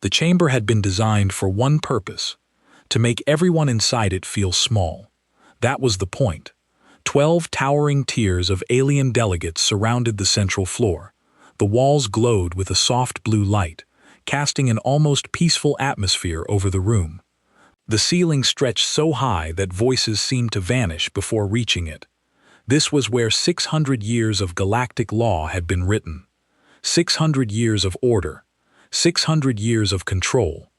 The chamber had been designed for one purpose: to make everyone inside it feel small. That was the point. 12 towering tiers of alien delegates surrounded the central floor. The walls glowed with a soft blue light, casting an almost peaceful atmosphere over the room. The ceiling stretched so high that voices seemed to vanish before reaching it. This was where 600 years of galactic law had been written. 600 years of order. 600 years of control.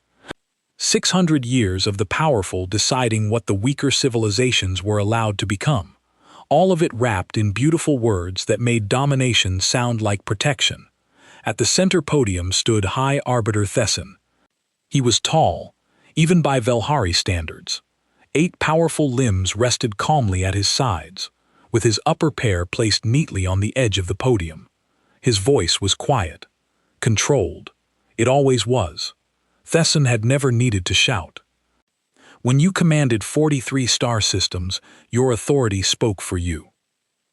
600 years of the powerful deciding what the weaker civilizations were allowed to become. All of it wrapped in beautiful words that made domination sound like protection. At the center podium stood High Arbiter Thesson. He was tall, even by Velhari standards. 8 powerful limbs rested calmly at his sides, with his upper pair placed neatly on the edge of the podium. His voice was quiet, controlled. It always was. Thesson had never needed to shout. When you commanded 43 star systems, your authority spoke for you.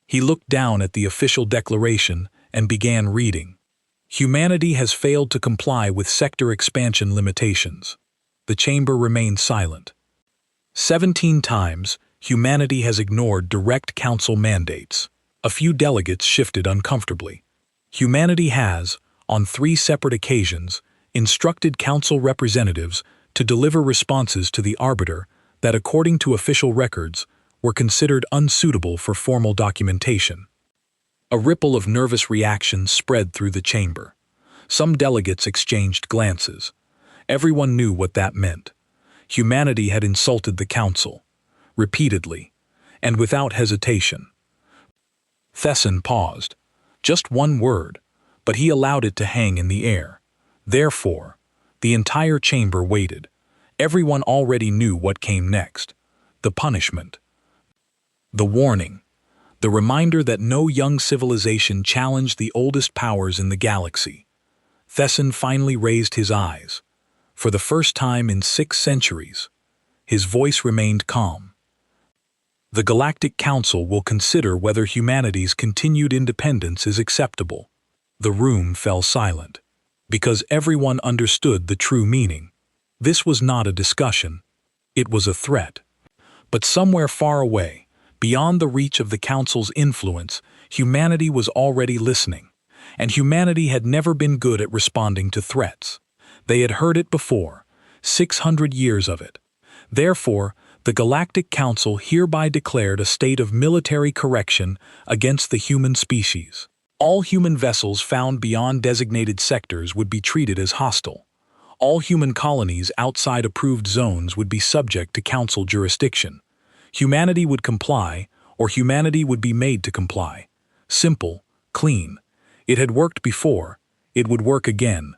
He looked down at the official declaration and began reading. Humanity has failed to comply with sector expansion limitations. The chamber remained silent. 17 times, humanity has ignored direct council mandates. A few delegates shifted uncomfortably. Humanity has, on 3 separate occasions, instructed council representatives to deliver responses to the Arbiter that, according to official records, were considered unsuitable for formal documentation. A ripple of nervous reaction spread through the chamber. Some delegates exchanged glances. Everyone knew what that meant. Humanity had insulted the council, repeatedly, and without hesitation. Thesson paused. Just one word, but he allowed it to hang in the air. Therefore, the entire chamber waited. Everyone already knew what came next. The punishment. The warning. The reminder that no young civilization challenged the oldest powers in the galaxy. Thesson finally raised his eyes. For the first time in 6 centuries, his voice remained calm. The Galactic Council will consider whether humanity's continued independence is acceptable. The room fell silent, because everyone understood the true meaning. This was not a discussion. It was a threat. But somewhere far away, beyond the reach of the Council's influence, humanity was already listening. And humanity had never been good at responding to threats. They had heard it before, 600 years of it. Therefore, the Galactic Council hereby declared a state of military correction against the human species. All human vessels found beyond designated sectors would be treated as hostile. All human colonies outside approved zones would be subject to Council jurisdiction. Humanity would comply, or humanity would be made to comply. Simple, clean. It had worked before. It would work again.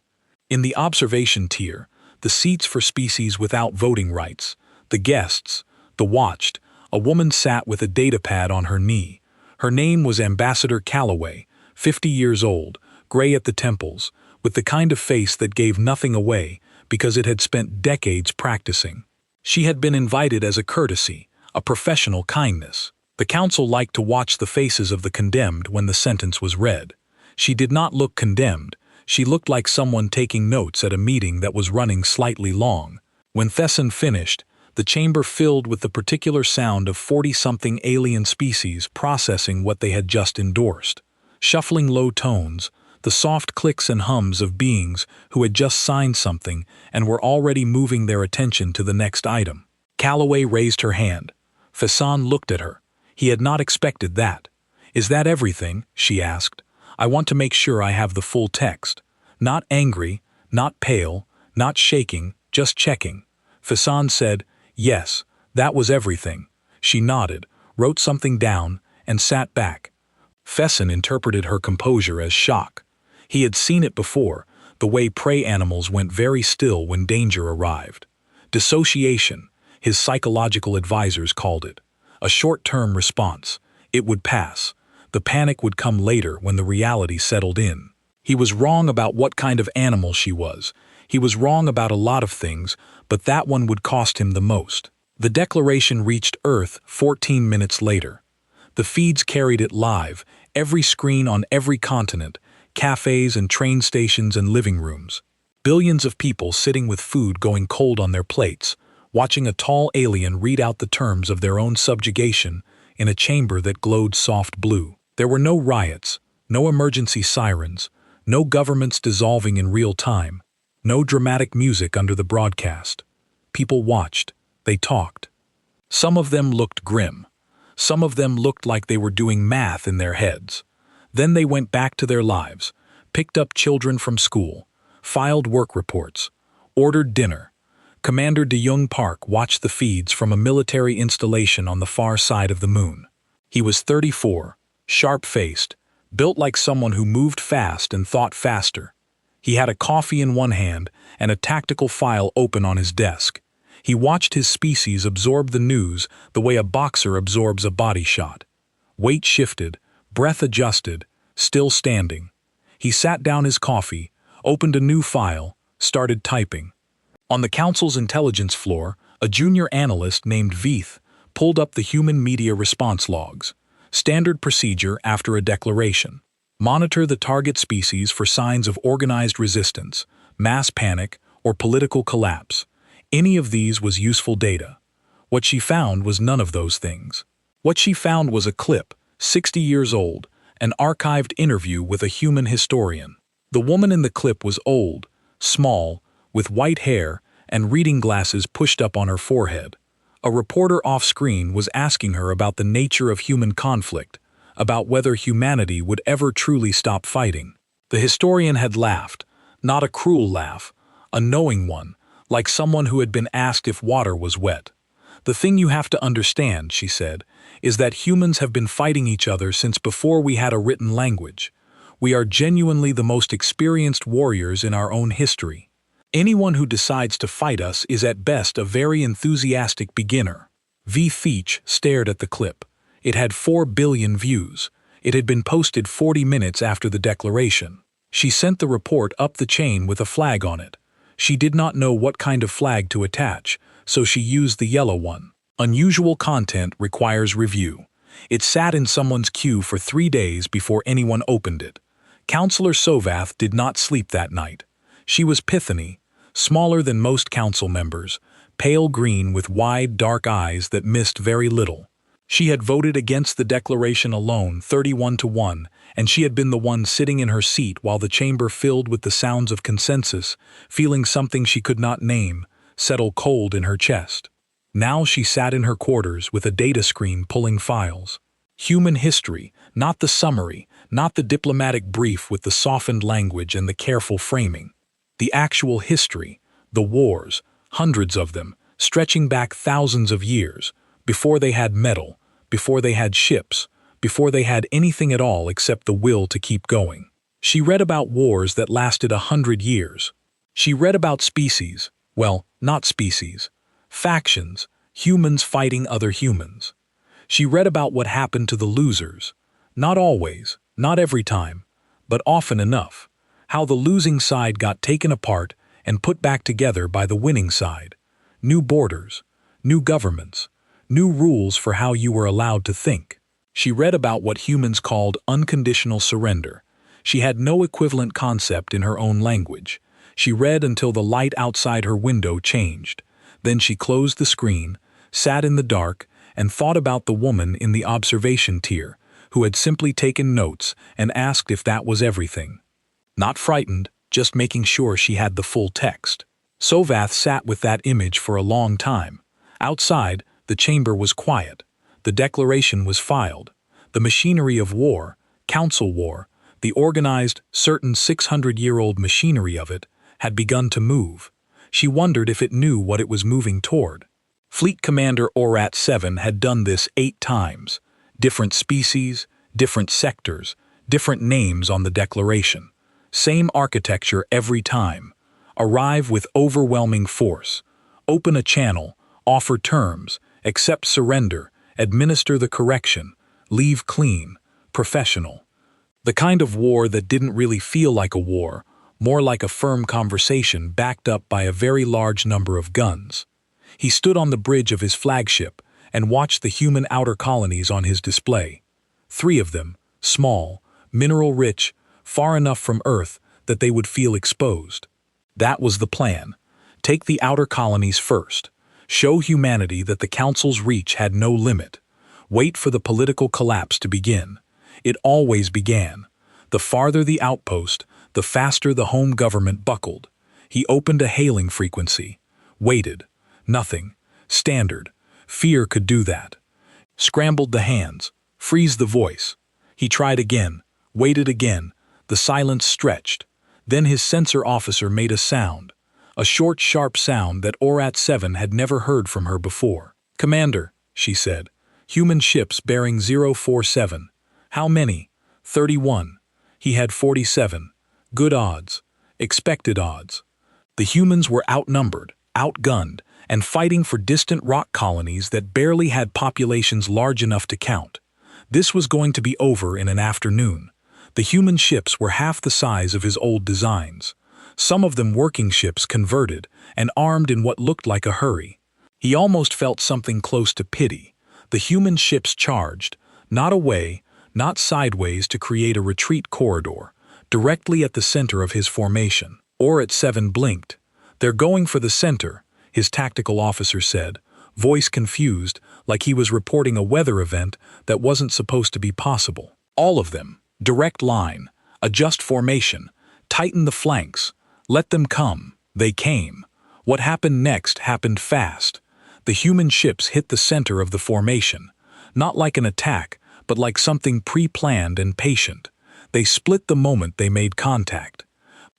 In the observation tier, the seats for species without voting rights, the guests, the watched, a woman sat with a datapad on her knee. Her name was Ambassador Calloway, 50 years old, gray at the temples, with the kind of face that gave nothing away because it had spent decades practicing. She had been invited as a courtesy, a professional kindness. The council liked to watch the faces of the condemned when the sentence was read. She did not look condemned. She looked like someone taking notes at a meeting that was running slightly long. When Thesson finished, the chamber filled with the particular sound of 40-something alien species processing what they had just endorsed. Shuffling low tones, the soft clicks and hums of beings who had just signed something and were already moving their attention to the next item. Calloway raised her hand. Thesson looked at her. He had not expected that. "Is that everything?" she asked. "I want to make sure I have the full text." Not angry, not pale, not shaking, just checking. Thesson said, "Yes, that was everything." She nodded, wrote something down, and sat back. Thesson interpreted her composure as shock. He had seen it before, the way prey animals went very still when danger arrived. Dissociation, his psychological advisors called it. A short-term response. It would pass. The panic would come later when the reality settled in. He was wrong about what kind of animal she was. He was wrong about a lot of things, but that one would cost him the most. The declaration reached Earth 14 minutes later. The feeds carried it live, every screen on every continent, cafes and train stations and living rooms. Billions of people sitting with food going cold on their plates, watching a tall alien read out the terms of their own subjugation in a chamber that glowed soft blue. There were no riots, no emergency sirens, no governments dissolving in real time, no dramatic music under the broadcast. People watched, they talked. Some of them looked grim. Some of them looked like they were doing math in their heads. Then they went back to their lives, picked up children from school, filed work reports, ordered dinner. Commander de Young Park watched the feeds from a military installation on the far side of the moon. He was 34, sharp-faced, built like someone who moved fast and thought faster. He had a coffee in one hand and a tactical file open on his desk. He watched his species absorb the news the way a boxer absorbs a body shot. Weight shifted, breath adjusted, still standing. He sat down his coffee, opened a new file, started typing. On the council's intelligence floor, a junior analyst named Veith pulled up the human media response logs. Standard procedure after a declaration. Monitor the target species for signs of organized resistance, mass panic, or political collapse. Any of these was useful data. What she found was none of those things. What she found was a clip, 60 years old, an archived interview with a human historian. The woman in the clip was old, small, with white hair and reading glasses pushed up on her forehead. A reporter off-screen was asking her about the nature of human conflict, about whether humanity would ever truly stop fighting. The historian had laughed, not a cruel laugh, a knowing one, like someone who had been asked if water was wet. The thing you have to understand, she said, is that humans have been fighting each other since before we had a written language. We are genuinely the most experienced warriors in our own history. Anyone who decides to fight us is at best a very enthusiastic beginner. V. Feach stared at the clip. It had 4 billion views. It had been posted 40 minutes after the declaration. She sent the report up the chain with a flag on it. She did not know what kind of flag to attach, so she used the yellow one. Unusual content requires review. It sat in someone's queue for 3 days before anyone opened it. Counselor Sovath did not sleep that night. She was Pythony, smaller than most council members, pale green with wide, dark eyes that missed very little. She had voted against the declaration alone 31-1, and she had been the one sitting in her seat while the chamber filled with the sounds of consensus, feeling something she could not name, settle cold in her chest. Now she sat in her quarters with a data screen pulling files. Human history, not the summary, not the diplomatic brief with the softened language and the careful framing. The actual history, the wars, hundreds of them, stretching back thousands of years, before they had metal, before they had ships, before they had anything at all except the will to keep going. She read about wars that lasted 100 years. She read about species, well, not species, factions, humans fighting other humans. She read about what happened to the losers. Not always, not every time, but often enough. How the losing side got taken apart and put back together by the winning side. New borders, new governments, new rules for how you were allowed to think. She read about what humans called unconditional surrender. She had no equivalent concept in her own language. She read until the light outside her window changed. Then she closed the screen, sat in the dark, and thought about the woman in the observation tier, who had simply taken notes and asked if that was everything. Not frightened, just making sure she had the full text. Sovath sat with that image for a long time. Outside, the chamber was quiet. The declaration was filed. The machinery of war, council war, the organized, certain 600-year-old machinery of it, had begun to move. She wondered if it knew what it was moving toward. Fleet Commander Orat 7 had done this 8 times. Different species, different sectors, different names on the declaration. Same architecture every time. Arrive with overwhelming force. Open a channel, offer terms, accept surrender, administer the correction, leave clean, professional. The kind of war that didn't really feel like a war, more like a firm conversation backed up by a very large number of guns. He stood on the bridge of his flagship and watched the human outer colonies on his display. 3 of them, small, mineral-rich, far enough from Earth that they would feel exposed. That was the plan. Take the outer colonies first. Show humanity that the Council's reach had no limit. Wait for the political collapse to begin. It always began. The farther the outpost, the faster the home government buckled. He opened a hailing frequency. Waited. Nothing. Standard. Fear could do that. Scrambled the hands. Freeze the voice. He tried again. Waited again. The silence stretched. Then his sensor officer made a sound. A short, sharp sound that ORAT-7 had never heard from her before. "Commander," she said. "Human ships bearing 047. How many?" 31. He had 47. Good odds. Expected odds. The humans were outnumbered, outgunned, and fighting for distant rock colonies that barely had populations large enough to count. This was going to be over in an afternoon. The human ships were half the size of his old designs. Some of them working ships converted and armed in what looked like a hurry. He almost felt something close to pity. The human ships charged, not away, not sideways to create a retreat corridor, directly at the center of his formation. ORAT-7 blinked. "They're going for the center," his tactical officer said, voice confused, like he was reporting a weather event that wasn't supposed to be possible. "All of them. Direct line. Adjust formation. Tighten the flanks. Let them come." They came. What happened next happened fast. The human ships hit the center of the formation. Not like an attack, but like something pre-planned and patient. They split the moment they made contact.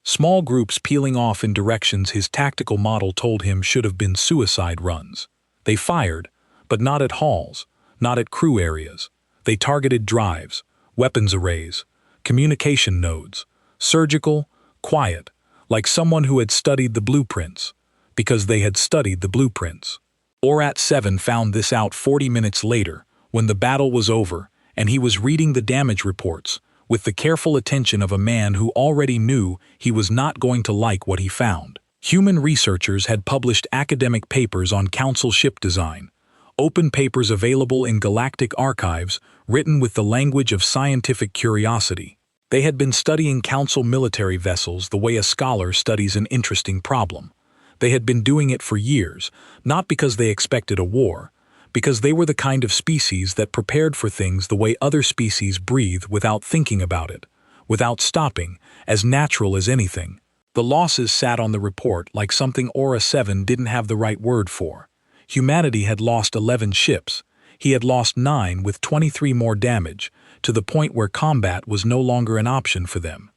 Small groups peeling off in directions his tactical model told him should have been suicide runs. They fired, but not at halls, not at crew areas. They targeted drives, weapons arrays, communication nodes, surgical, quiet, like someone who had studied the blueprints, because they had studied the blueprints. ORAT-7 found this out 40 minutes later, when the battle was over, and he was reading the damage reports, with the careful attention of a man who already knew he was not going to like what he found. Human researchers had published academic papers on Council ship design, open papers available in galactic archives written with the language of scientific curiosity. They had been studying Council military vessels the way a scholar studies an interesting problem. They had been doing it for years, not because they expected a war, because they were the kind of species that prepared for things the way other species breathe without thinking about it, without stopping, as natural as anything. The losses sat on the report like something ORA-7 didn't have the right word for. Humanity had lost 11 ships. He had lost 9 with 23 more damage, to the point where combat was no longer an option for them.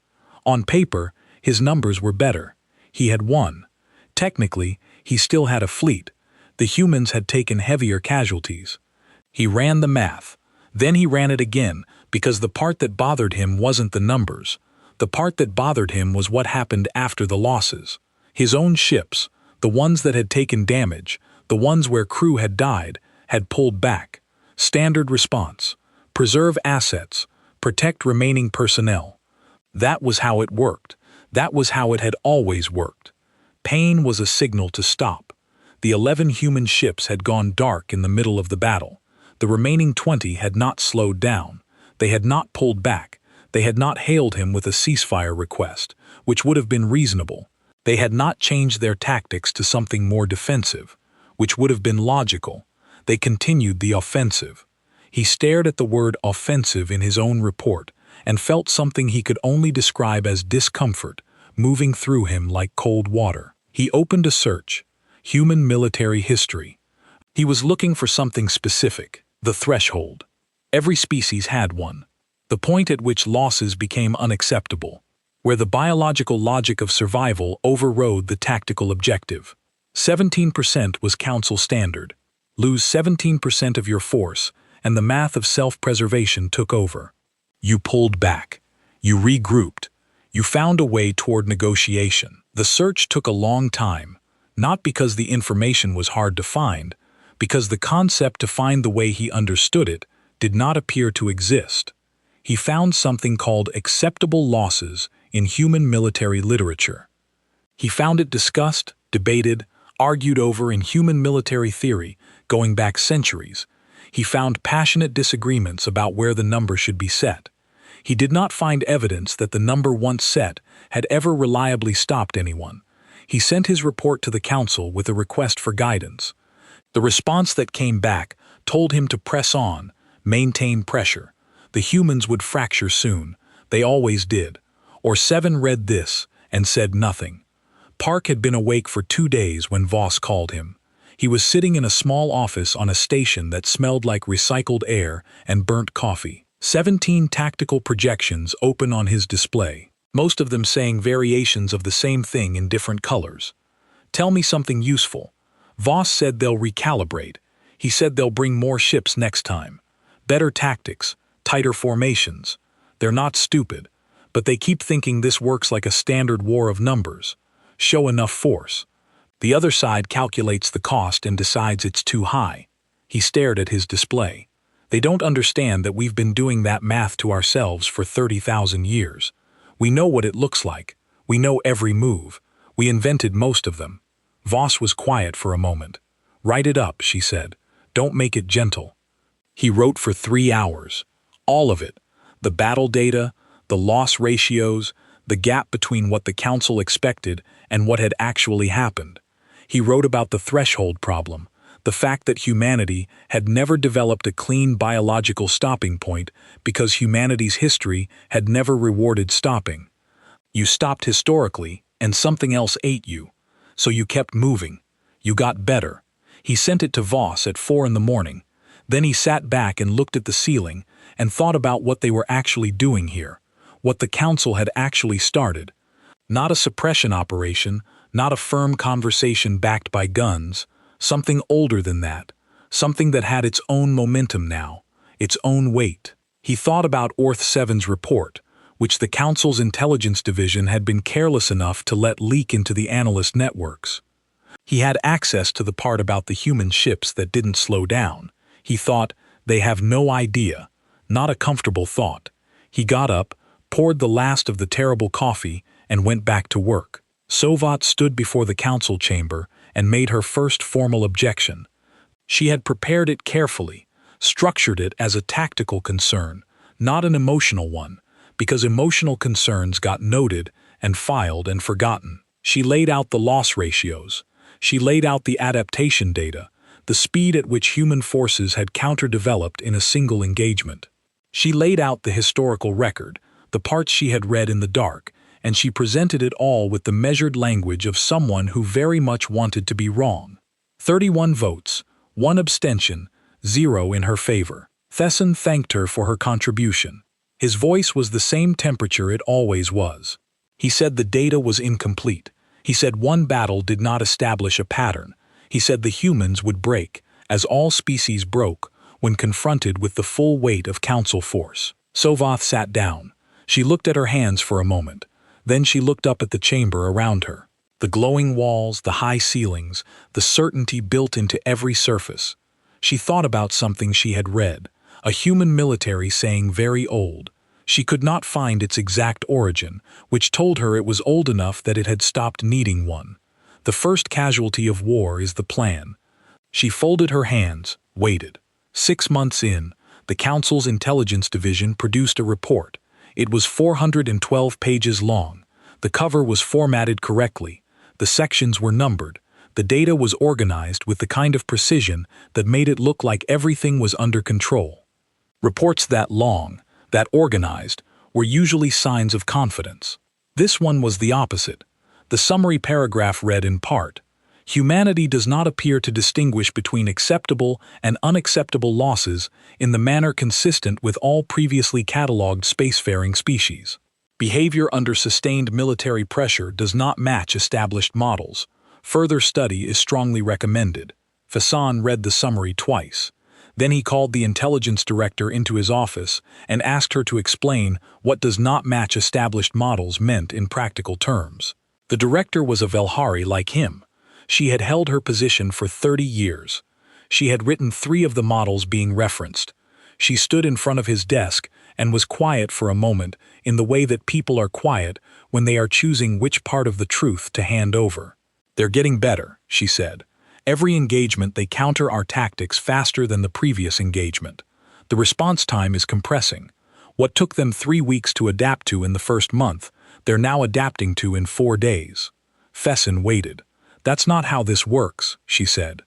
On paper, his numbers were better. He had won. Technically, he still had a fleet. The humans had taken heavier casualties. He ran the math. Then he ran it again, because the part that bothered him wasn't the numbers. The part that bothered him was what happened after the losses. His own ships, the ones that had taken damage, the ones where crew had died, had pulled back. Standard response. Preserve assets. Protect remaining personnel. That was how it worked. That was how it had always worked. Pain was a signal to stop. The 11 human ships had gone dark in the middle of the battle. The remaining 20 had not slowed down. They had not pulled back. They had not hailed him with a ceasefire request, which would have been reasonable. They had not changed their tactics to something more defensive, which would have been logical. They continued the offensive. He stared at the word offensive in his own report and felt something he could only describe as discomfort moving through him like cold water. He opened a search. Human military history. He was looking for something specific, the threshold. Every species had one. The point at which losses became unacceptable, where the biological logic of survival overrode the tactical objective. 17% was Council standard. Lose 17% of your force, and the math of self-preservation took over. You pulled back. You regrouped. You found a way toward negotiation. The search took a long time, not because the information was hard to find, because the concept to find the way he understood it did not appear to exist. He found something called acceptable losses in human military literature. He found it discussed, debated, argued over in human military theory going back centuries. He found passionate disagreements about where the number should be set. He did not find evidence that the number once set had ever reliably stopped anyone. He sent his report to the council with a request for guidance. The response that came back told him to press on, maintain pressure. The humans would fracture soon. They always did. Or 7 read this and said nothing. Park had been awake for 2 days when Voss called him. He was sitting in a small office on a station that smelled like recycled air and burnt coffee. 17 tactical projections open on his display, most of them saying variations of the same thing in different colors. Tell me something useful. Voss said they'll recalibrate. He said they'll bring more ships next time. Better tactics, tighter formations. They're not stupid, but they keep thinking this works like a standard war of numbers. Show enough force. The other side calculates the cost and decides it's too high. He stared at his display. They don't understand that we've been doing that math to ourselves for 30,000 years. We know what it looks like. We know every move. We invented most of them. Voss was quiet for a moment. Write it up, she said. Don't make it gentle. He wrote for 3 hours. All of it. The battle data, the loss ratios, the gap between what the council expected and what had actually happened. He wrote about the threshold problem, the fact that humanity had never developed a clean biological stopping point because humanity's history had never rewarded stopping. You stopped historically, and something else ate you. So you kept moving. You got better. He sent it to Voss at 4 in the morning. Then he sat back and looked at the ceiling and thought about what they were actually doing here, what the council had actually started. Not a suppression operation, not a firm conversation backed by guns, something older than that, something that had its own momentum now, its own weight. He thought about Orth 7's report, which the council's intelligence division had been careless enough to let leak into the analyst networks. He had access to the part about the human ships that didn't slow down. He thought, they have no idea. Not a comfortable thought. He got up, poured the last of the terrible coffee, and went back to work. Sovat stood before the council chamber and made her first formal objection. She had prepared it carefully, structured it as a tactical concern, not an emotional one, because emotional concerns got noted and filed and forgotten. She laid out the loss ratios. She laid out the adaptation data, the speed at which human forces had counter-developed in a single engagement. She laid out the historical record, the parts she had read in the dark, and she presented it all with the measured language of someone who very much wanted to be wrong. 31 votes, 1 abstention, 0 in her favor. Thesson thanked her for her contribution. His voice was the same temperature it always was. He said the data was incomplete. He said one battle did not establish a pattern. He said the humans would break, as all species broke, when confronted with the full weight of council force. Sovath sat down. She looked at her hands for a moment. Then she looked up at the chamber around her. The glowing walls, the high ceilings, the certainty built into every surface. She thought about something she had read, a human military saying very old. She could not find its exact origin, which told her it was old enough that it had stopped needing one. The first casualty of war is the plan. She folded her hands, waited. 6 months in, the Council's Intelligence Division produced a report. It was 412 pages long. The cover was formatted correctly. The sections were numbered. The data was organized with the kind of precision that made it look like everything was under control. Reports that long, that organized, were usually signs of confidence. This one was the opposite. The summary paragraph read in part, "Humanity does not appear to distinguish between acceptable and unacceptable losses in the manner consistent with all previously catalogued spacefaring species. Behavior under sustained military pressure does not match established models. Further study is strongly recommended." Fassan read the summary twice. Then he called the intelligence director into his office and asked her to explain what does not match established models meant in practical terms. The director was a Velhari like him. She had held her position for 30 years. She had written 3 of the models being referenced. She stood in front of his desk and was quiet for a moment in the way that people are quiet when they are choosing which part of the truth to hand over. "They're getting better," she said. "Every engagement they counter our tactics faster than the previous engagement. The response time is compressing. What took them 3 weeks to adapt to in the first month, they're now adapting to in 4 days." Fessin waited. "That's not how this works," she said.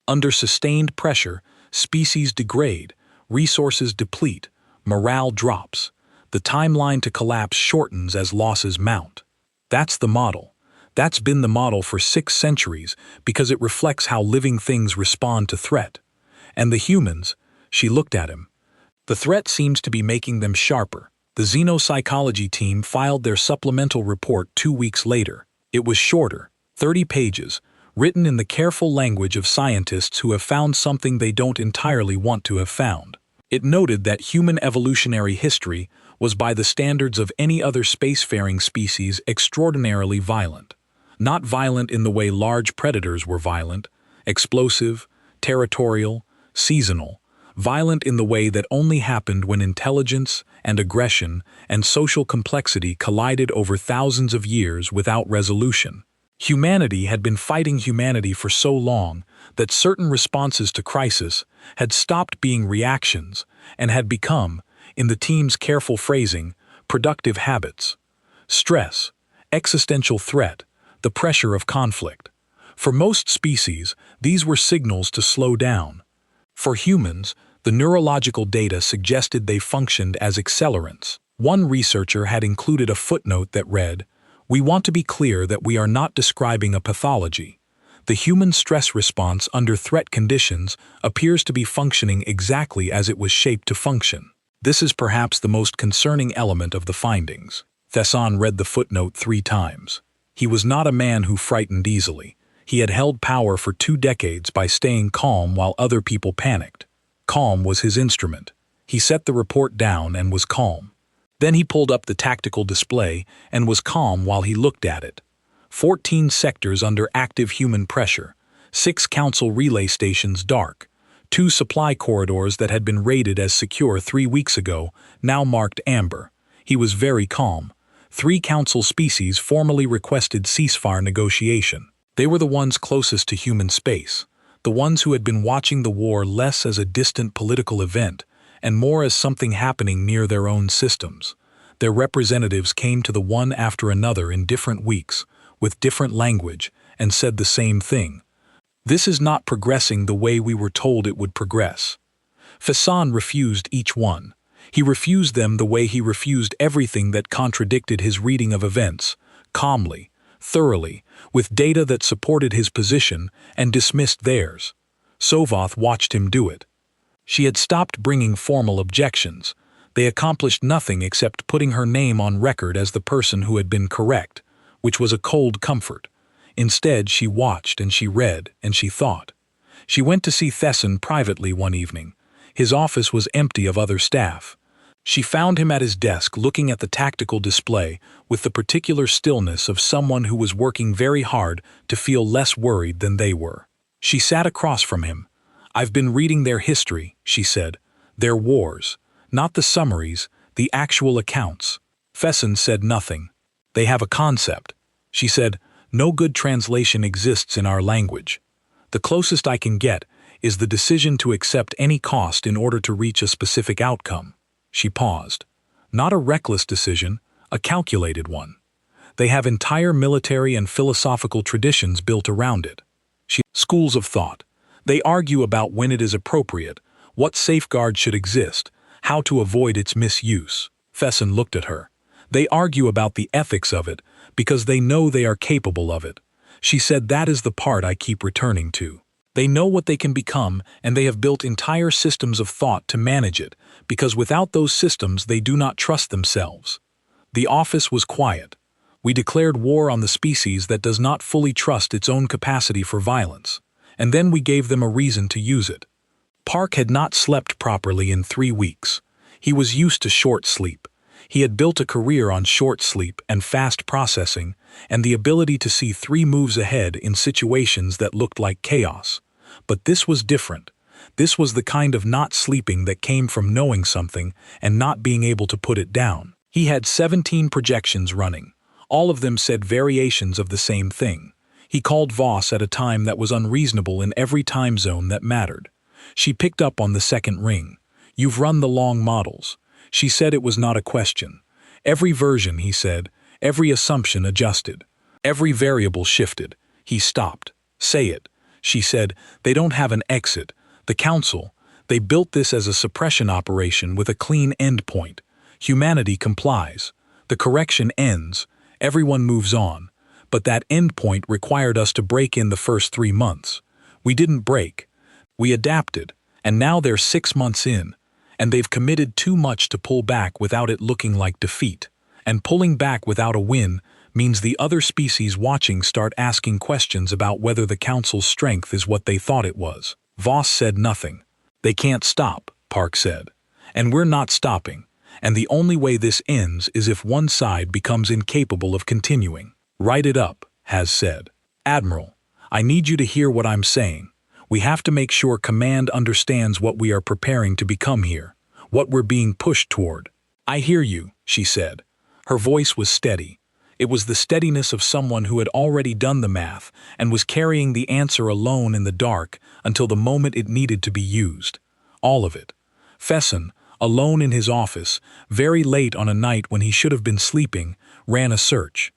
"Under sustained pressure, species degrade, resources deplete, morale drops. The timeline to collapse shortens as losses mount. That's the model. That's been the model for 6 centuries because it reflects how living things respond to threat. And the humans," she looked at him. "The threat seems to be making them sharper." The xenopsychology team filed their supplemental report 2 weeks later. It was shorter, 30 pages, written in the careful language of scientists who have found something they don't entirely want to have found. It noted that human evolutionary history was, by the standards of any other spacefaring species, extraordinarily violent. Not violent in the way large predators were violent, explosive, territorial, seasonal, violent in the way that only happened when intelligence and aggression and social complexity collided over thousands of years without resolution. Humanity had been fighting humanity for so long that certain responses to crisis had stopped being reactions and had become, in the team's careful phrasing, productive habits. Stress, existential threat, the pressure of conflict. For most species, these were signals to slow down. For humans, the neurological data suggested they functioned as accelerants. One researcher had included a footnote that read, "We want to be clear that we are not describing a pathology. The human stress response under threat conditions appears to be functioning exactly as it was shaped to function." This is perhaps the most concerning element of the findings. Fessin read the footnote 3 times. He was not a man who frightened easily. He had held power for 2 decades by staying calm while other people panicked. Calm was his instrument. He set the report down and was calm. Then he pulled up the tactical display and was calm while he looked at it. 14 sectors under active human pressure, 6 council relay stations dark, 2 supply corridors that had been rated as secure 3 weeks ago, now marked amber. He was very calm. 3 council species formally requested ceasefire negotiation. They were the ones closest to human space, the ones who had been watching the war less as a distant political event and more as something happening near their own systems. Their representatives came to the one after another in different weeks, with different language, and said the same thing. "This is not progressing the way we were told it would progress." Fessin refused each one. He refused them the way he refused everything that contradicted his reading of events, calmly, thoroughly, with data that supported his position and dismissed theirs. Sovoth watched him do it. She had stopped bringing formal objections. They accomplished nothing except putting her name on record as the person who had been correct, which was a cold comfort. Instead, she watched and she read and she thought. She went to see Fessin privately one evening. His office was empty of other staff. She found him at his desk looking at the tactical display with the particular stillness of someone who was working very hard to feel less worried than they were. She sat across from him. "I've been reading their history," she said. "Their wars. Not the summaries, the actual accounts." Fessin said nothing. "They have a concept." She said, "No good translation exists in our language. The closest I can get is the decision to accept any cost in order to reach a specific outcome." She paused. "Not a reckless decision, a calculated one. They have entire military and philosophical traditions built around it. Schools of thought. They argue about when it is appropriate, what safeguards should exist, how to avoid its misuse." Fessin looked at her. "They argue about the ethics of it because they know they are capable of it." She said, "That is the part I keep returning to. They know what they can become, and they have built entire systems of thought to manage it, because without those systems they do not trust themselves." The office was quiet. "We declared war on the species that does not fully trust its own capacity for violence, and then we gave them a reason to use it." Park had not slept properly in 3 weeks. He was used to short sleep. He had built a career on short sleep and fast processing, and the ability to see 3 moves ahead in situations that looked like chaos. But this was different. This was the kind of not sleeping that came from knowing something and not being able to put it down. He had 17 projections running. All of them said variations of the same thing. He called Voss at a time that was unreasonable in every time zone that mattered. She picked up on the second ring. "You've run the long models." She said it was not a question. "Every version," he said, "every assumption adjusted. Every variable shifted. He stopped. "Say it," she said. "They don't have an exit. The Council, they built this as a suppression operation with a clean end point. Humanity complies. The correction ends. Everyone moves on. But that end point required us to break in the first 3 months. We didn't break. We adapted, and now they're 6 months in, and they've committed too much to pull back without it looking like defeat. And pulling back without a win means the other species watching start asking questions about whether the Council's strength is what they thought it was." Voss said nothing. "They can't stop," Park said. "And we're not stopping. And the only way this ends is if one side becomes incapable of continuing." "Write it up," Has said. "Admiral, I need you to hear what I'm saying. We have to make sure Command understands what we are preparing to become here, what we're being pushed toward." "I hear you," she said. Her voice was steady. It was the steadiness of someone who had already done the math and was carrying the answer alone in the dark until the moment it needed to be used. All of it. Fesson, alone in his office, very late on a night when he should have been sleeping, ran a search.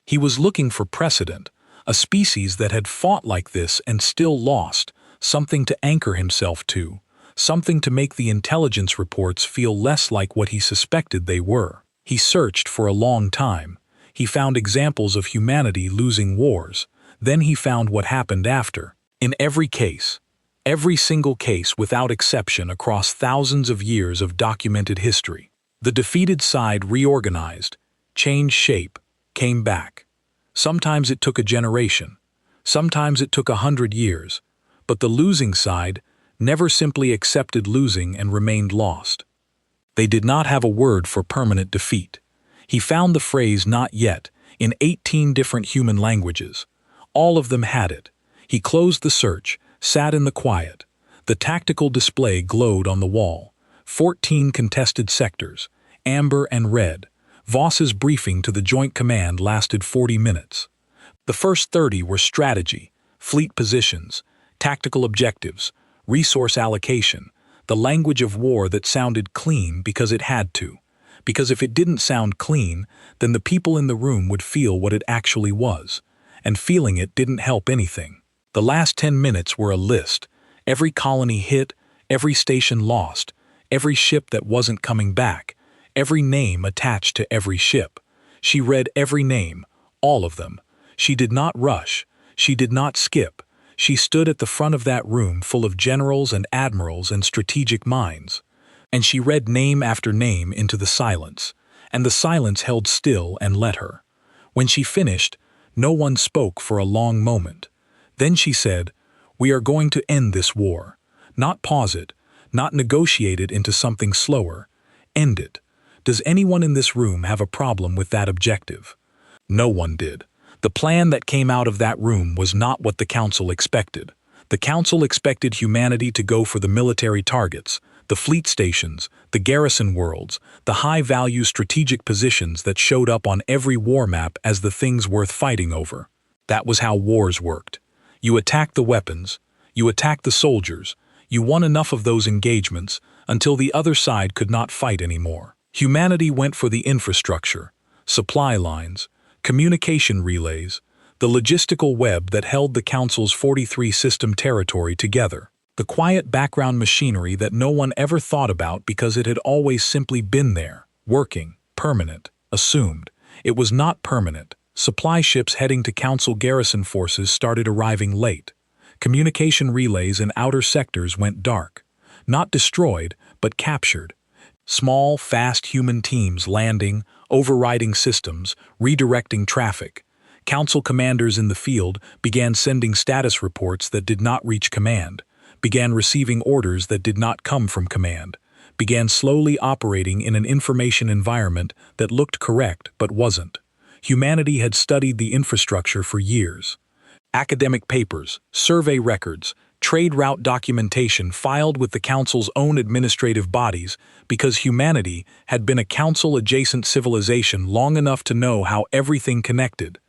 He was looking for precedent, a species that had fought like this and still lost, something to anchor himself to, something to make the intelligence reports feel less like what he suspected they were. He searched for a long time. He found examples of humanity losing wars. Then he found what happened after. In every case, every single case without exception across thousands of years of documented history, the defeated side reorganized, changed shape, came back. Sometimes it took a generation. Sometimes it took 100 years. But the losing side never simply accepted losing and remained lost. They did not have a word for permanent defeat. He found the phrase "not yet" in 18 different human languages. All of them had it. He closed the search, sat in the quiet. The tactical display glowed on the wall. 14 contested sectors, amber and red. Voss's briefing to the Joint Command lasted 40 minutes. The first 30 were strategy, fleet positions, tactical objectives, resource allocation, the language of war that sounded clean because it had to. Because if it didn't sound clean, then the people in the room would feel what it actually was, and feeling it didn't help anything. The last 10 minutes were a list. Every colony hit, every station lost, every ship that wasn't coming back, every name attached to every ship. She read every name, all of them. She did not rush. She did not skip. She stood at the front of that room full of generals and admirals and strategic minds. And she read name after name into the silence, and the silence held still and let her. When she finished, no one spoke for a long moment. Then she said, "We are going to end this war. Not pause it, not negotiate it into something slower. End it. Does anyone in this room have a problem with that objective?" No one did. The plan that came out of that room was not what the Council expected. The Council expected humanity to go for the military targets, the fleet stations, the garrison worlds, the high-value strategic positions that showed up on every war map as the things worth fighting over. That was how wars worked. You attacked the weapons, you attacked the soldiers, you won enough of those engagements until the other side could not fight anymore. Humanity went for the infrastructure, supply lines, communication relays, the logistical web that held the Council's 43-system territory together. The quiet background machinery that no one ever thought about because it had always simply been there, working, permanent, assumed. It was not permanent. Supply ships heading to Council garrison forces started arriving late. Communication relays in outer sectors went dark. Not destroyed, but captured. Small, fast human teams landing, overriding systems, redirecting traffic. Council commanders in the field began sending status reports that did not reach command, began receiving orders that did not come from command, began slowly operating in an information environment that looked correct but wasn't. Humanity had studied the infrastructure for years. Academic papers, survey records, trade route documentation filed with the Council's own administrative bodies because humanity had been a Council-adjacent civilization long enough to know how everything connected.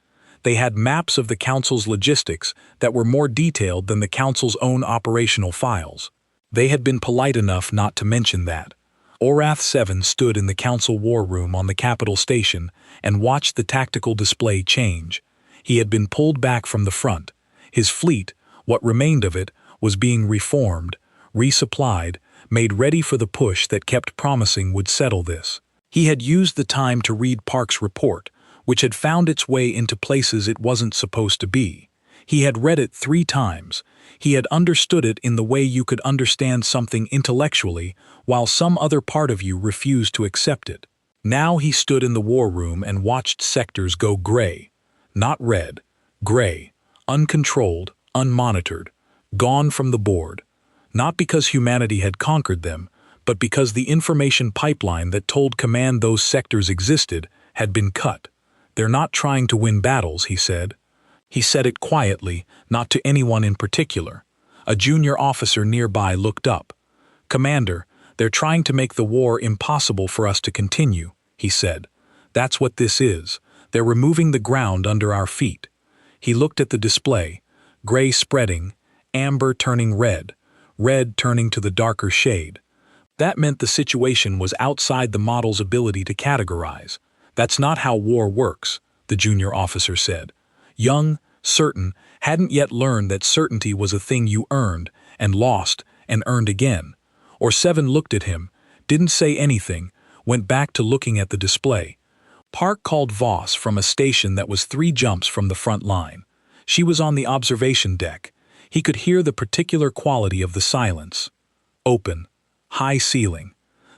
They had maps of the Council's logistics that were more detailed than the Council's own operational files. They had been polite enough not to mention that. Orath 7 stood in the Council war room on the Capitol Station and watched the tactical display change. He had been pulled back from the front. His fleet, what remained of it, was being reformed, resupplied, made ready for the push that kept promising would settle this. He had used the time to read Park's report, which had found its way into places it wasn't supposed to be. He had read it 3 times. He had understood it in the way you could understand something intellectually while some other part of you refused to accept it. Now he stood in the war room and watched sectors go gray. Not red, gray, uncontrolled, unmonitored, gone from the board. Not because humanity had conquered them, but because the information pipeline that told command those sectors existed had been cut. They're not trying to win battles, he said. He said it quietly, not to anyone in particular. A junior officer nearby looked up. "Commander, they're trying to make the war impossible for us to continue," he said. "That's what this is. They're removing the ground under our feet." He looked at the display, gray spreading, amber turning red, red turning to the darker shade. That meant the situation was outside the model's ability to categorize. "That's not how war works," the junior officer said. Young, certain, hadn't yet learned that certainty was a thing you earned, and lost, and earned again. Or-7 looked at him, didn't say anything, went back to looking at the display. Park called Voss from a station that was 3 jumps from the front line. She was on the observation deck. He could hear the particular quality of the silence. Open, high ceiling.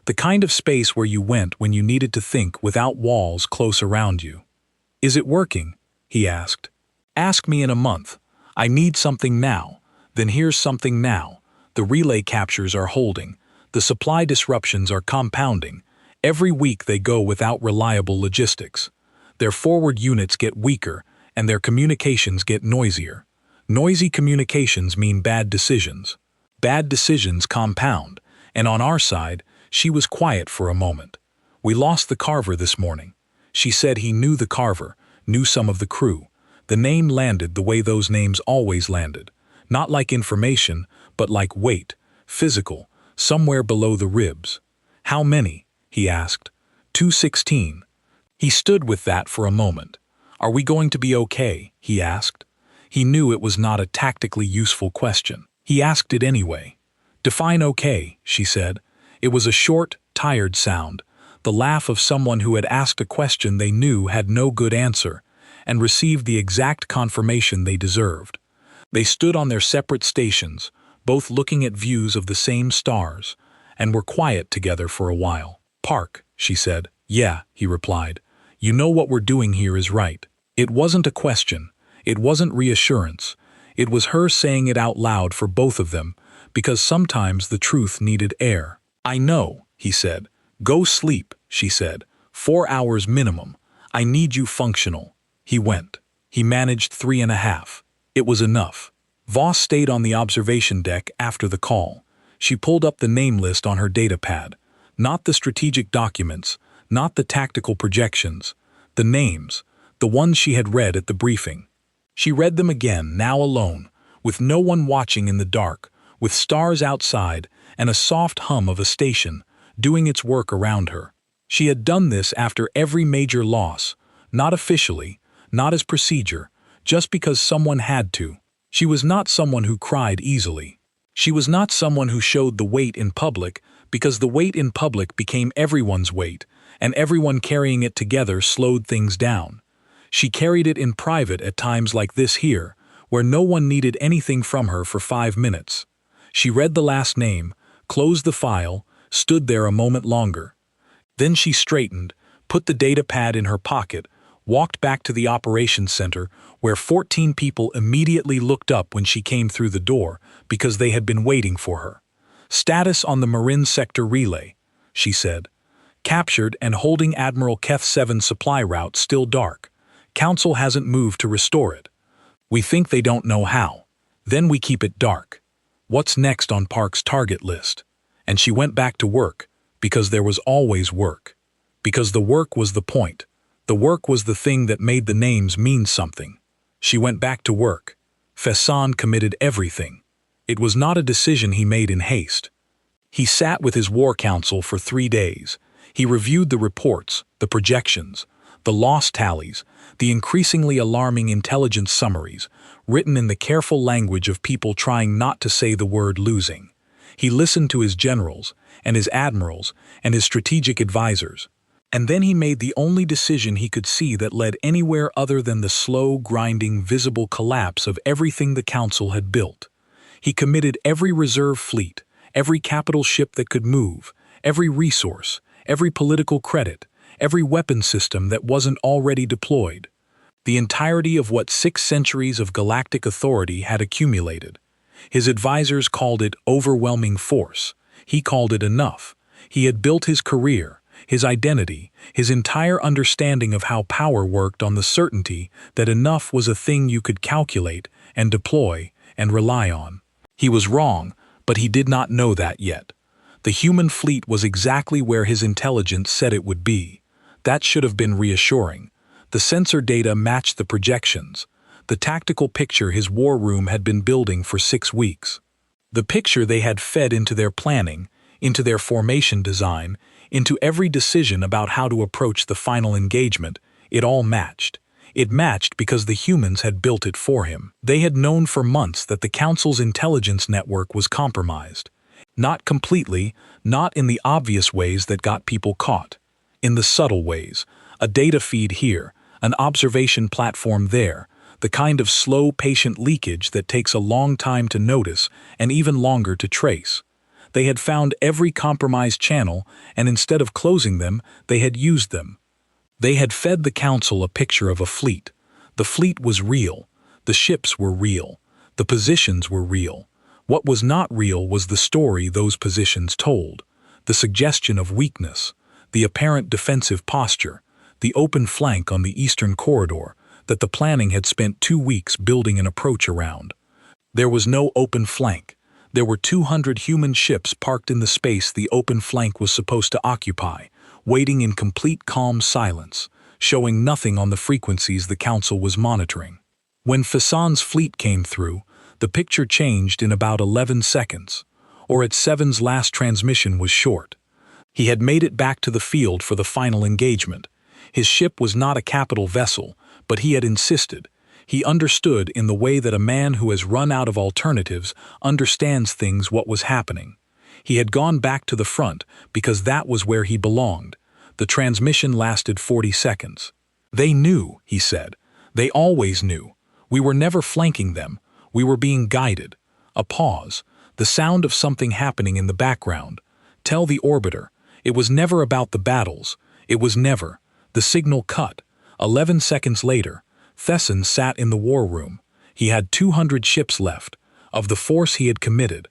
The kind of space where you went when you needed to think without walls close around you. "Is it working?" he asked. "Ask me in a month. I need something now. Then here's something now. The relay captures are holding. The supply disruptions are compounding. Every week they go without reliable logistics. Their forward units get weaker, and their communications get noisier. Noisy communications mean bad decisions. Bad decisions compound, and on our side, she was quiet for a moment. "We lost the Carver this morning." She said he knew the Carver, knew some of the crew. The name landed the way those names always landed. Not like information, but like weight, physical, somewhere below the ribs. "How many?" he asked. 216. He stood with that for a moment. "Are we going to be okay?" he asked. He knew it was not a tactically useful question. He asked it anyway. "Define okay," she said. It was a short, tired sound, the laugh of someone who had asked a question they knew had no good answer, and received the exact confirmation they deserved. They stood on their separate stations, both looking at views of the same stars, and were quiet together for a while. "Park," she said. "Yeah," he replied. "You know what we're doing here is right." It wasn't a question. It wasn't reassurance. It was her saying it out loud for both of them, because sometimes the truth needed air. "I know," he said. "Go sleep," she said. 4 hours minimum. I need you functional." He went. He managed 3.5. It was enough. Voss stayed on the observation deck after the call. She pulled up the name list on her datapad. Not the strategic documents, not the tactical projections. The names, the ones she had read at the briefing. She read them again, now alone, with no one watching in the dark, with stars outside and a soft hum of a station, doing its work around her. She had done this after every major loss, not officially, not as procedure, just because someone had to. She was not someone who cried easily. She was not someone who showed the weight in public, because the weight in public became everyone's weight, and everyone carrying it together slowed things down. She carried it in private at times like this here, where no one needed anything from her for 5 minutes. She read the last name, closed the file, stood there a moment longer. Then she straightened, put the data pad in her pocket, walked back to the operations center, where 14 people immediately looked up when she came through the door because they had been waiting for her. "Status on the Marin Sector relay," she said. "Captured and holding Admiral Keth 7 supply route still dark. Council hasn't moved to restore it. We think they don't know how. Then we keep it dark. What's next on Park's target list?" And she went back to work, because there was always work. Because the work was the point. The work was the thing that made the names mean something. She went back to work. Fesson committed everything. It was not a decision he made in haste. He sat with his war council for 3 days. He reviewed the reports, the projections, The lost tallies, the increasingly alarming intelligence summaries, written in the careful language of people trying not to say the word losing. He listened to his generals, and his admirals, and his strategic advisors. And then he made the only decision he could see that led anywhere other than the slow, grinding, visible collapse of everything the Council had built. He committed every reserve fleet, every capital ship that could move, every resource, every political credit, every weapon system that wasn't already deployed. The entirety of what 6 centuries of galactic authority had accumulated. His advisors called it overwhelming force. He called it enough. He had built his career, his identity, his entire understanding of how power worked on the certainty that enough was a thing you could calculate and deploy and rely on. He was wrong, but he did not know that yet. The human fleet was exactly where his intelligence said it would be. That should have been reassuring. The sensor data matched the projections. The tactical picture his war room had been building for 6 weeks. The picture they had fed into their planning, into their formation design, into every decision about how to approach the final engagement, it all matched. It matched because the humans had built it for him. They had known for months that the Council's intelligence network was compromised. Not completely, not in the obvious ways that got people caught. In the subtle ways, a data feed here, an observation platform there, the kind of slow, patient leakage that takes a long time to notice and even longer to trace. They had found every compromised channel, and instead of closing them, they had used them. They had fed the Council a picture of a fleet. The fleet was real. The ships were real. The positions were real. What was not real was the story those positions told, the suggestion of weakness, the apparent defensive posture, the open flank on the eastern corridor that the planning had spent 2 weeks building an approach around. There was no open flank. There were 200 human ships parked in the space the open flank was supposed to occupy, waiting in complete calm silence, showing nothing on the frequencies the Council was monitoring. When Fasan's fleet came through, the picture changed in about 11 seconds, or at Seven's last transmission was short. He had made it back to the field for the final engagement. His ship was not a capital vessel, but he had insisted. He understood in the way that a man who has run out of alternatives understands things what was happening. He had gone back to the front because that was where he belonged. The transmission lasted 40 seconds. They knew, he said. They always knew. We were never flanking them. We were being guided. A pause. The sound of something happening in the background. Tell the orbiter. It was never about the battles. It was never. The signal cut. 11 seconds later, Thesson sat in the war room. He had 200 ships left, of the force he had committed,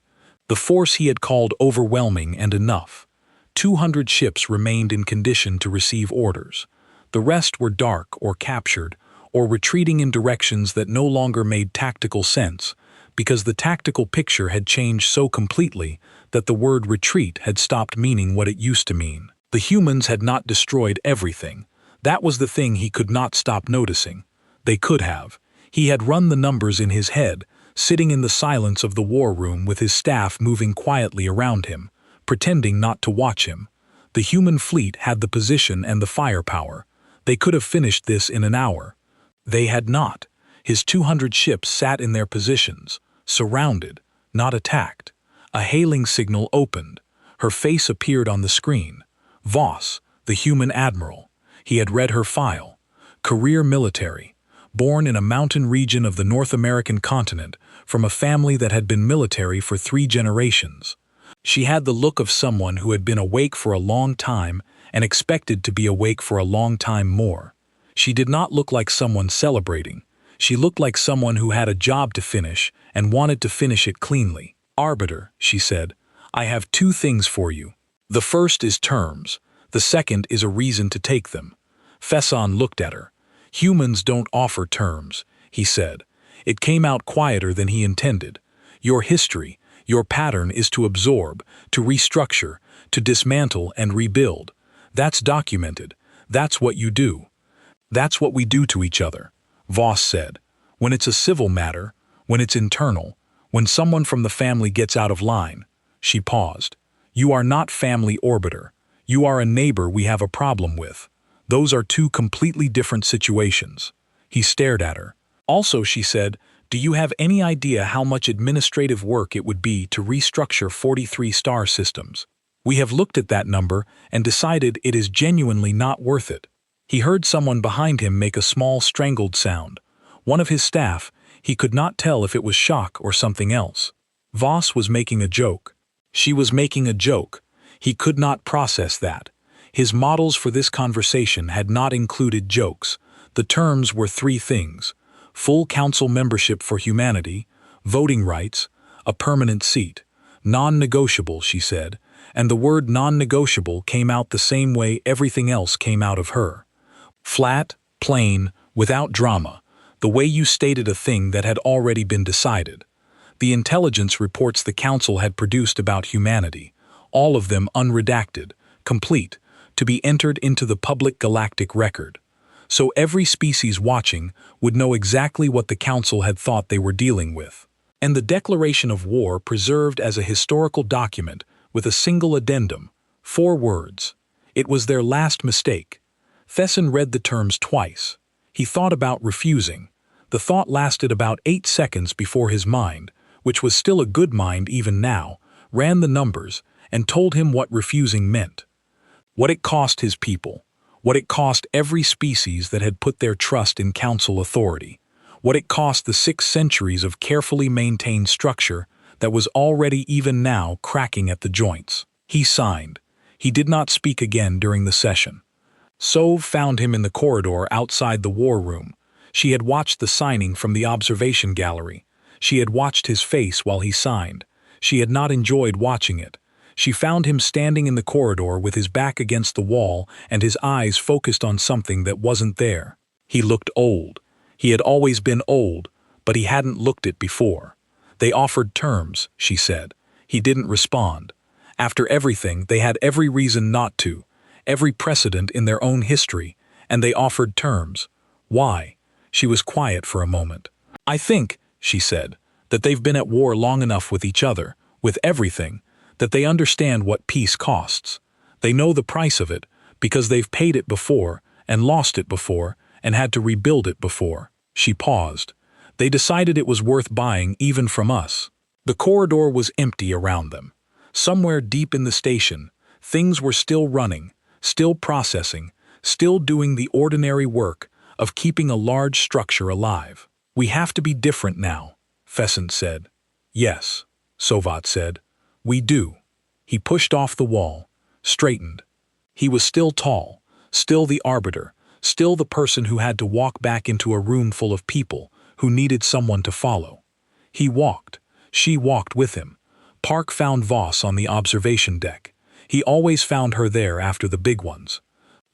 the force he had called overwhelming and enough. 200 ships remained in condition to receive orders. The rest were dark or captured, or retreating in directions that no longer made tactical sense, because the tactical picture had changed so completely that the word retreat had stopped meaning what it used to mean. The humans had not destroyed everything. That was the thing he could not stop noticing. They could have. He had run the numbers in his head, sitting in the silence of the war room with his staff moving quietly around him, pretending not to watch him. The human fleet had the position and the firepower. They could have finished this in an hour. They had not. His 200 ships sat in their positions, surrounded, not attacked. A hailing signal opened. Her face appeared on the screen. Voss, the human admiral. He had read her file. Career military. Born in a mountain region of the North American continent, from a family that had been military for 3 generations. She had the look of someone who had been awake for a long time and expected to be awake for a long time more. She did not look like someone celebrating. She looked like someone who had a job to finish and wanted to finish it cleanly. Arbiter, she said, I have 2 things for you. The first is terms. The second is a reason to take them. Fesson looked at her. Humans don't offer terms, he said. It came out quieter than he intended. Your history, your pattern is to absorb, to restructure, to dismantle and rebuild. That's documented. That's what you do. That's what we do to each other, Voss said. When it's a civil matter, when it's internal, when someone from the family gets out of line. She paused. You are not family orbiter. You are a neighbor we have a problem with. Those are two completely different situations. He stared at her. Also, she said, do you have any idea how much administrative work it would be to restructure 43 star systems? We have looked at that number and decided it is genuinely not worth it. He heard someone behind him make a small strangled sound. One of his staff. He could not tell if it was shock or something else. Voss was making a joke. She was making a joke. He could not process that. His models for this conversation had not included jokes. The terms were three things: full council membership for humanity, voting rights, a permanent seat. Non-negotiable, she said, and the word non-negotiable came out the same way everything else came out of her. Flat, plain, without drama, the way you stated a thing that had already been decided. The intelligence reports the council had produced about humanity, all of them unredacted, complete, to be entered into the public galactic record. So every species watching would know exactly what the council had thought they were dealing with. And the declaration of war preserved as a historical document with a single addendum, 4 words. It was their last mistake. Thesson read the terms twice. He thought about refusing. The thought lasted about 8 seconds before his mind, which was still a good mind even now, ran the numbers and told him what refusing meant. What it cost his people. What it cost every species that had put their trust in council authority. What it cost the 6 centuries of carefully maintained structure that was already even now cracking at the joints. He signed. He did not speak again during the session. Sov found him in the corridor outside the war room. She had watched the signing from the observation gallery. She had watched his face while he signed. She had not enjoyed watching it. She found him standing in the corridor with his back against the wall and his eyes focused on something that wasn't there. He looked old. He had always been old, but he hadn't looked it before. They offered terms, she said. He didn't respond. After everything, they had every reason not to, every precedent in their own history, and they offered terms. Why? She was quiet for a moment. I think, she said, that they've been at war long enough with each other, with everything, that they understand what peace costs. They know the price of it, because they've paid it before, and lost it before, and had to rebuild it before. She paused. They decided it was worth buying even from us. The corridor was empty around them. Somewhere deep in the station, things were still running, still processing, still doing the ordinary work of keeping a large structure alive. We have to be different now, Pheasant said. Yes, Sovat said. We do. He pushed off the wall, straightened. He was still tall, still the arbiter, still the person who had to walk back into a room full of people who needed someone to follow. He walked. She walked with him. Park found Voss on the observation deck. He always found her there after the big ones.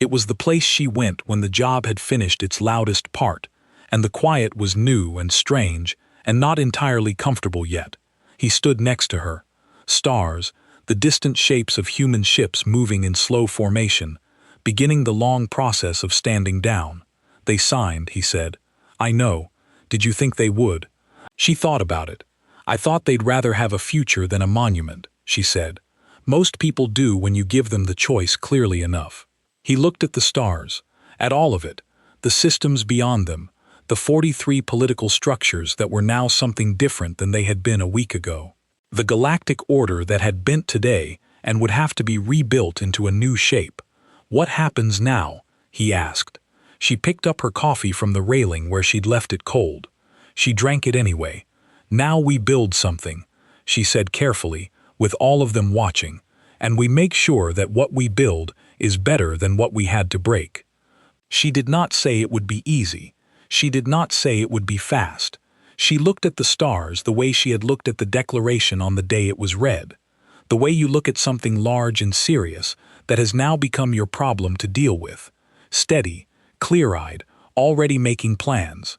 It was the place she went when the job had finished its loudest part, and the quiet was new and strange and not entirely comfortable yet. He stood next to her. Stars, the distant shapes of human ships moving in slow formation, beginning the long process of standing down. They signed, he said. I know. Did you think they would? She thought about it. I thought they'd rather have a future than a monument, she said. Most people do when you give them the choice clearly enough. He looked at the stars, at all of it, the systems beyond them, the 43 political structures that were now something different than they had been a week ago. The galactic order that had bent today and would have to be rebuilt into a new shape. What happens now? He asked. She picked up her coffee from the railing where she'd left it cold. She drank it anyway. Now we build something, she said carefully, with all of them watching, and we make sure that what we build is better than what we had to break. She did not say it would be easy. She did not say it would be fast. She looked at the stars the way she had looked at the declaration on the day it was read. The way you look at something large and serious that has now become your problem to deal with. Steady, clear-eyed, already making plans.